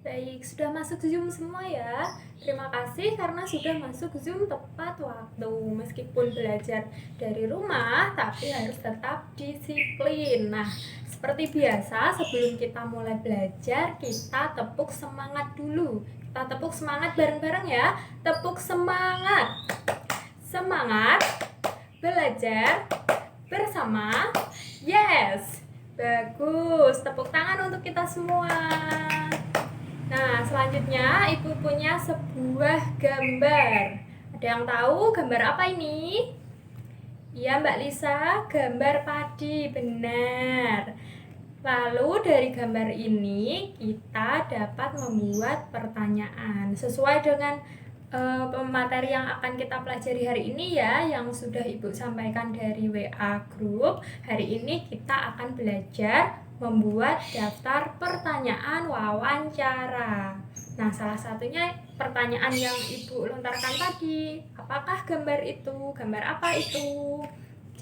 Baik, sudah masuk Zoom semua ya. Terima kasih karena sudah masuk Zoom tepat waktu. Meskipun belajar dari rumah, tapi harus tetap disiplin. Nah, seperti biasa, sebelum kita mulai belajar, kita tepuk semangat dulu. Kita tepuk semangat bareng-bareng ya. Tepuk semangat. Semangat belajar bersama. Yes, bagus. Tepuk tangan untuk kita semua. Nah, selanjutnya Ibu punya sebuah gambar. Ada yang tahu gambar apa ini? Iya, Mbak Lisa, gambar padi, benar. Lalu dari gambar ini kita dapat membuat pertanyaan sesuai dengan materi yang akan kita pelajari hari ini ya, yang sudah Ibu sampaikan dari WA Group. Hari ini kita akan belajar membuat daftar pertanyaan wawancara. Nah, salah satunya pertanyaan yang Ibu lontarkan tadi, apakah gambar itu? Gambar apa itu?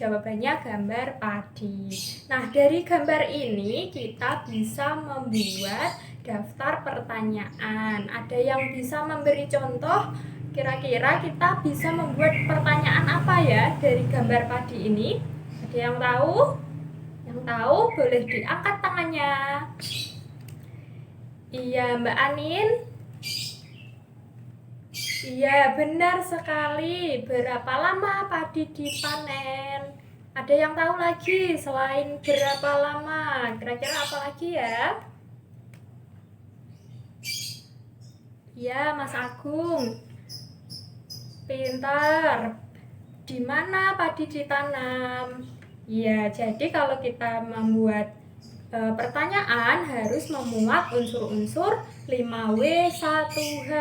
Jawabannya gambar padi. Nah, dari gambar ini kita bisa membuat daftar pertanyaan. Ada yang bisa memberi contoh? Kira-kira kita bisa membuat pertanyaan apa ya dari gambar padi ini? Ada yang tahu? Yang tahu boleh diangkat tangannya. Iya, Mbak Anin. Iya, benar sekali. Berapa lama padi dipanen? Ada yang tahu lagi selain berapa lama? Kira-kira apa lagi ya? Iya, Mas Agung. Pintar. Di mana padi ditanam? Ya, jadi kalau kita membuat pertanyaan harus memuat unsur-unsur 5W1H.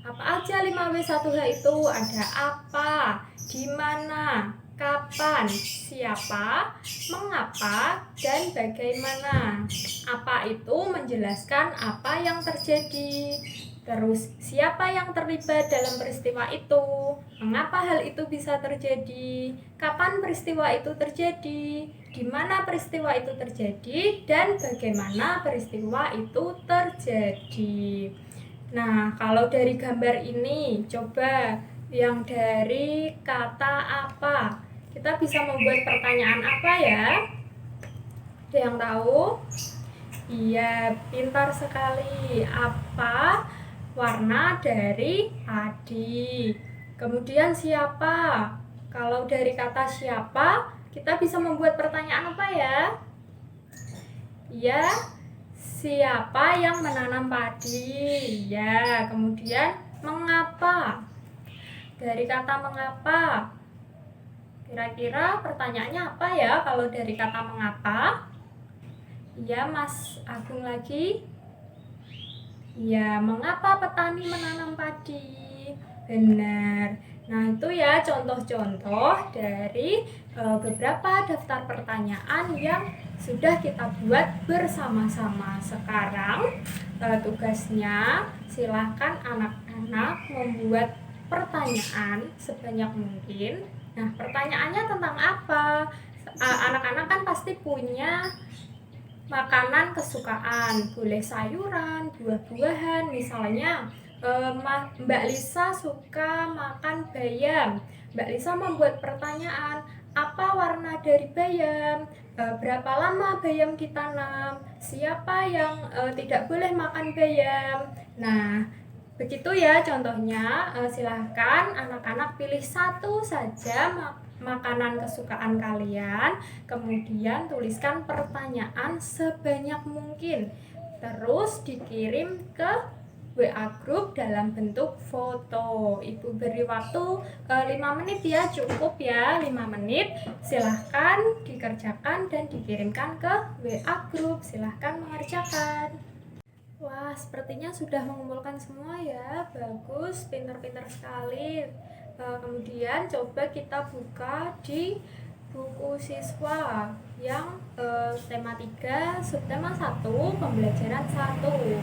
Apa aja 5W1H itu? Ada apa, di mana, kapan, siapa, mengapa, dan bagaimana. Apa itu menjelaskan apa yang terjadi. Terus, siapa yang terlibat dalam peristiwa itu? Mengapa hal itu bisa terjadi? Kapan peristiwa itu terjadi? Di mana peristiwa itu terjadi? Dan bagaimana peristiwa itu terjadi? Nah, kalau dari gambar ini, coba yang dari kata apa? Kita bisa membuat pertanyaan apa ya? Ada yang tahu? Iya, pintar sekali. Apa warna dari padi? Kemudian siapa? Kalau dari kata siapa, kita bisa membuat pertanyaan apa ya? Ya, siapa yang menanam padi? Ya, kemudian mengapa? Dari kata mengapa, kira-kira pertanyaannya apa ya kalau dari kata mengapa? Ya, Mas Agung lagi. Ya, mengapa petani menanam padi? Benar. Nah, itu ya contoh-contoh dari beberapa daftar pertanyaan yang sudah kita buat bersama-sama. Sekarang tugasnya silahkan anak-anak membuat pertanyaan sebanyak mungkin. Nah, pertanyaannya tentang apa? Anak-anak kan pasti punya makanan kesukaan, boleh sayuran, buah-buahan. Misalnya Mbak Lisa suka makan bayam. Mbak Lisa membuat pertanyaan, apa warna dari bayam? Berapa lama bayam ditanam? Siapa yang tidak boleh makan bayam? Nah, begitu ya contohnya. Silahkan anak-anak pilih satu saja makanan kesukaan kalian, kemudian tuliskan pertanyaan sebanyak mungkin, terus dikirim ke WA Group dalam bentuk foto. Ibu beri waktu 5 menit ya, cukup ya 5 menit. Silahkan dikerjakan dan dikirimkan ke WA Group. Silahkan mengerjakan. Wah, sepertinya sudah mengumpulkan semua ya. Bagus, pintar-pintar sekali. Kemudian coba kita buka di buku siswa yang tema 3, subtema 1, pembelajaran 1.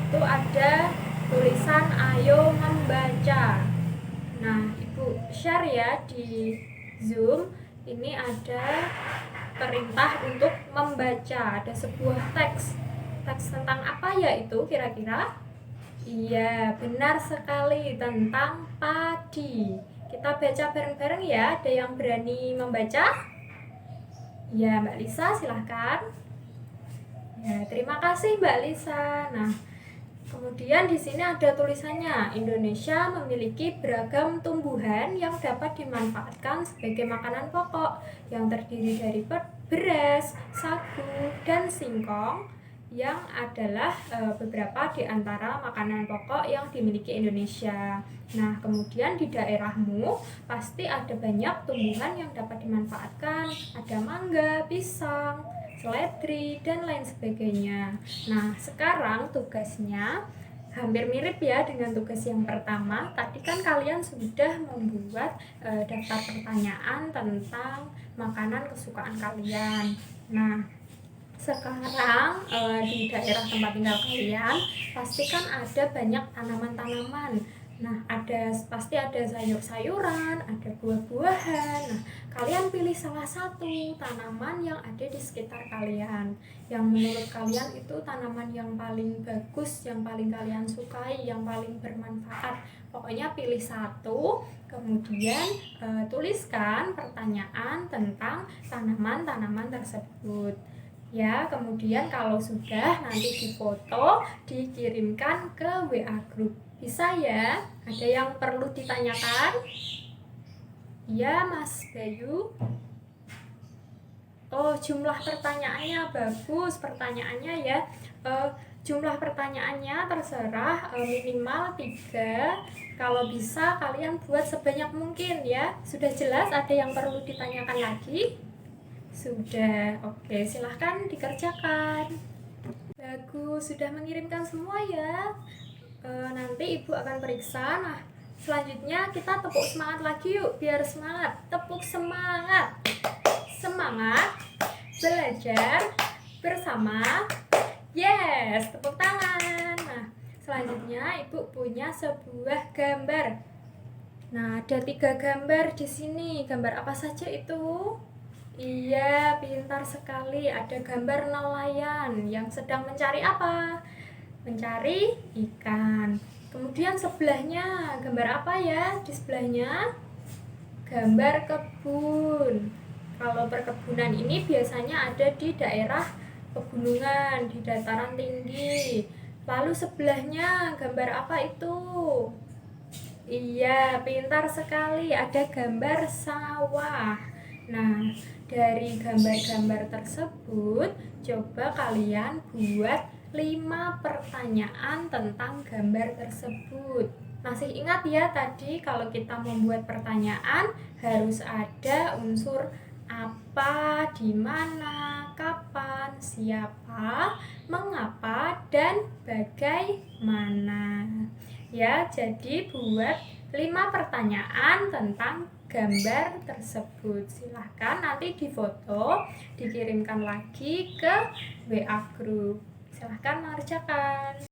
Itu ada tulisan ayo membaca. Nah, Ibu share ya di Zoom. Ini ada perintah untuk membaca. Ada sebuah teks. Teks tentang apa ya itu kira-kira? Iya, benar sekali tentang padi. Kita baca bareng-bareng ya. Ada yang berani membaca? Ya, Mbak Lisa, silahkan. Ya, terima kasih Mbak Lisa. Nah, kemudian di sini ada tulisannya, Indonesia memiliki beragam tumbuhan yang dapat dimanfaatkan sebagai makanan pokok yang terdiri dari beras, sagu, dan singkong yang adalah beberapa di antara makanan pokok yang dimiliki Indonesia. Nah, kemudian di daerahmu pasti ada banyak tumbuhan yang dapat dimanfaatkan. Ada mangga, pisang, seledri, dan lain sebagainya. Nah, sekarang tugasnya hampir mirip ya dengan tugas yang pertama. Tadi kan kalian sudah membuat daftar pertanyaan tentang makanan kesukaan kalian. Nah, sekarang di daerah tempat tinggal kalian pasti kan ada banyak tanaman-tanaman. Nah, pasti ada sayur-sayuran, ada buah-buahan. Nah, kalian pilih salah satu tanaman yang ada di sekitar kalian, yang menurut kalian itu tanaman yang paling bagus, yang paling kalian sukai, yang paling bermanfaat. Pokoknya pilih satu, kemudian tuliskan pertanyaan tentang tanaman-tanaman tersebut. Ya, kemudian kalau sudah nanti difoto, dikirimkan ke WA Group. Bisa ya? Ada yang perlu ditanyakan? Ya, Mas Bayu. Oh, jumlah pertanyaannya bagus. Pertanyaannya ya, jumlah pertanyaannya terserah, minimal 3. Kalau bisa kalian buat sebanyak mungkin ya. Sudah jelas, ada yang perlu ditanyakan lagi? Sudah. Oke, silahkan dikerjakan. Bagus, sudah mengirimkan semua ya. Nanti ibu akan periksa. Nah, selanjutnya kita tepuk semangat lagi yuk, biar semangat. Tepuk semangat. Semangat belajar bersama. Yes, tepuk tangan. Nah, selanjutnya ibu punya sebuah gambar. Nah, ada 3 gambar di sini. Gambar apa saja itu? Iya, pintar sekali. Ada gambar nelayan yang sedang mencari apa? Mencari ikan. Kemudian sebelahnya, gambar apa ya di sebelahnya? Gambar kebun. Kalau perkebunan ini biasanya ada di daerah pegunungan, di dataran tinggi. Lalu sebelahnya gambar apa itu? Iya, pintar sekali. Ada gambar sawah. Nah, dari gambar-gambar tersebut, coba kalian buat 5 pertanyaan tentang gambar tersebut. Masih ingat ya tadi kalau kita membuat pertanyaan harus ada unsur apa, di mana, kapan, siapa, mengapa, dan bagaimana. Ya, jadi buat 5 pertanyaan tentang gambar tersebut. Silahkan nanti difoto, dikirimkan lagi ke WA Group. Silahkan mengerjakan.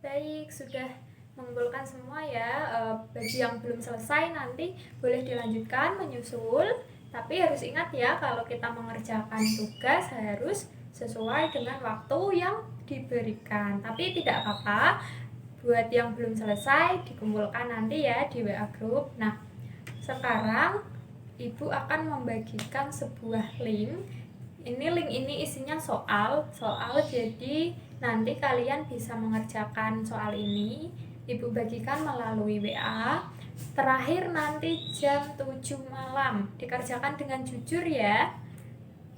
Baik, sudah mengumpulkan semua ya. Bagi yang belum selesai nanti boleh dilanjutkan menyusul. Tapi harus ingat ya, kalau kita mengerjakan tugas harus sesuai dengan waktu yang diberikan. Tapi tidak apa-apa, buat yang belum selesai dikumpulkan nanti ya di WA Group. Nah, sekarang ibu akan membagikan sebuah link. Link ini isinya soal, jadi nanti kalian bisa mengerjakan soal ini. Ibu bagikan melalui WA. Terakhir nanti jam 7 malam. Dikerjakan dengan jujur ya.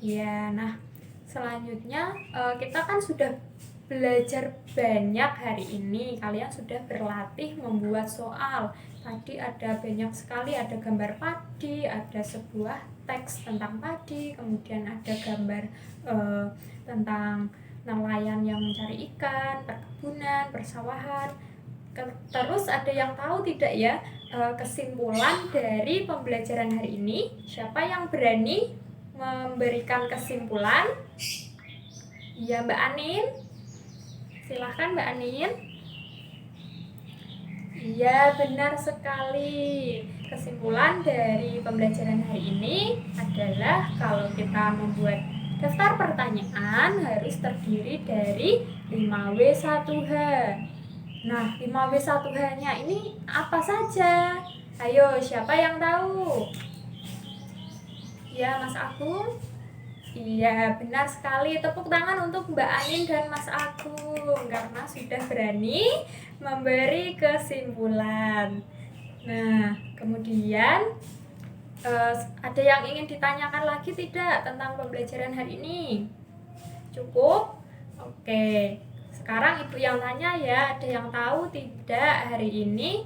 Ya, nah selanjutnya kita kan sudah belajar banyak hari ini. Kalian sudah berlatih membuat soal. Tadi ada banyak sekali, ada gambar padi, ada sebuah teks tentang padi, kemudian ada gambar tentang nelayan yang mencari ikan, perkebunan, persawahan. Terus ada yang tahu tidak ya kesimpulan dari pembelajaran hari ini? Siapa yang berani memberikan kesimpulan? Ya, Mbak Anin. Silahkan Mbak Anin. Iya, benar sekali. Kesimpulan dari pembelajaran hari ini adalah kalau kita membuat daftar pertanyaan harus terdiri dari 5W1H. Nah, 5W1H-nya ini apa saja? Ayo, siapa yang tahu? Ya, Mas Agung? Iya, benar sekali. Tepuk tangan untuk Mbak Anin dan Mas Agung karena sudah berani memberi kesimpulan. Nah, kemudian ada yang ingin ditanyakan lagi tidak tentang pembelajaran hari ini? Cukup? Oke. Sekarang Ibu yang tanya ya, ada yang tahu tidak hari ini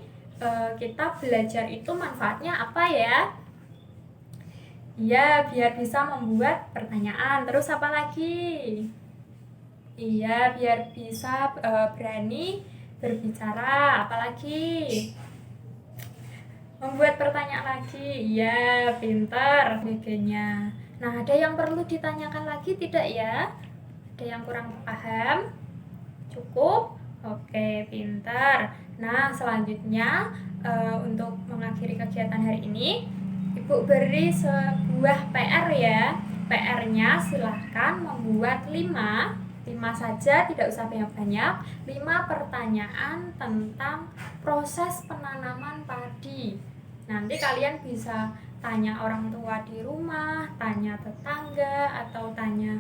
kita belajar itu manfaatnya apa ya? Iya, biar bisa membuat pertanyaan. Terus apa lagi? Iya, biar bisa berani berbicara. Apalagi? Membuat pertanyaan lagi. Iya, pintar BB-nya. Nah, ada yang perlu ditanyakan lagi tidak ya? Ada yang kurang paham? Cukup? Oke, pintar. Nah, selanjutnya untuk mengakhiri kegiatan hari ini, Ibu beri sebuah PR ya. PR-nya silahkan membuat 5 saja, tidak usah banyak-banyak, 5 pertanyaan tentang proses penanaman padi. Nanti kalian bisa tanya orang tua di rumah, tanya tetangga, atau tanya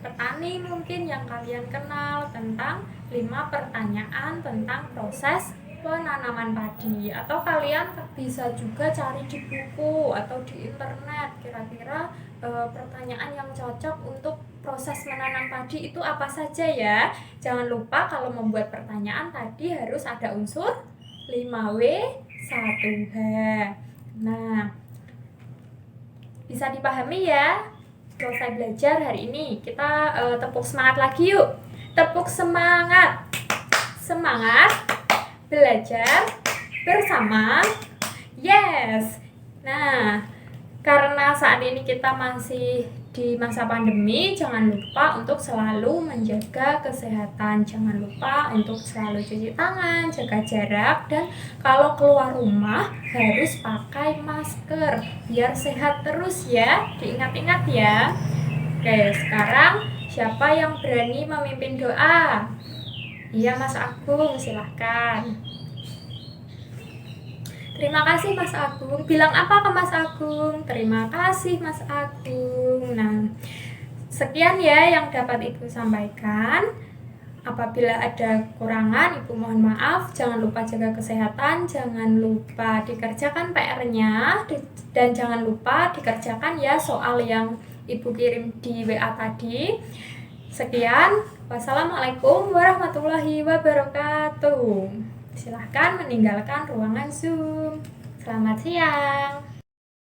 petani mungkin yang kalian kenal tentang 5 pertanyaan tentang proses penanaman padi. Atau kalian bisa juga cari di buku atau di internet kira-kira pertanyaan yang cocok untuk proses menanam padi itu apa saja ya. Jangan lupa kalau membuat pertanyaan tadi harus ada unsur 5W1H. Nah, bisa dipahami ya selesai belajar hari ini. Kita tepuk semangat lagi yuk. Tepuk semangat. Semangat belajar bersama. Yes. Nah, karena saat ini kita masih di masa pandemi, jangan lupa untuk selalu menjaga kesehatan. Jangan lupa untuk selalu cuci tangan, jaga jarak, dan kalau keluar rumah harus pakai masker biar sehat terus ya. Diingat-ingat ya. Oke, sekarang siapa yang berani memimpin doa? Iya, Mas Agung, silahkan. Terima kasih Mas Agung. Bilang apa ke Mas Agung? Terima kasih Mas Agung. Nah, sekian ya yang dapat Ibu sampaikan. Apabila ada kurangan, Ibu mohon maaf. Jangan lupa jaga kesehatan, jangan lupa dikerjakan PR-nya, dan jangan lupa dikerjakan ya soal yang Ibu kirim di WA tadi. Sekian. Wassalamualaikum warahmatullahi wabarakatuh. Silahkan meninggalkan ruangan Zoom. Selamat siang.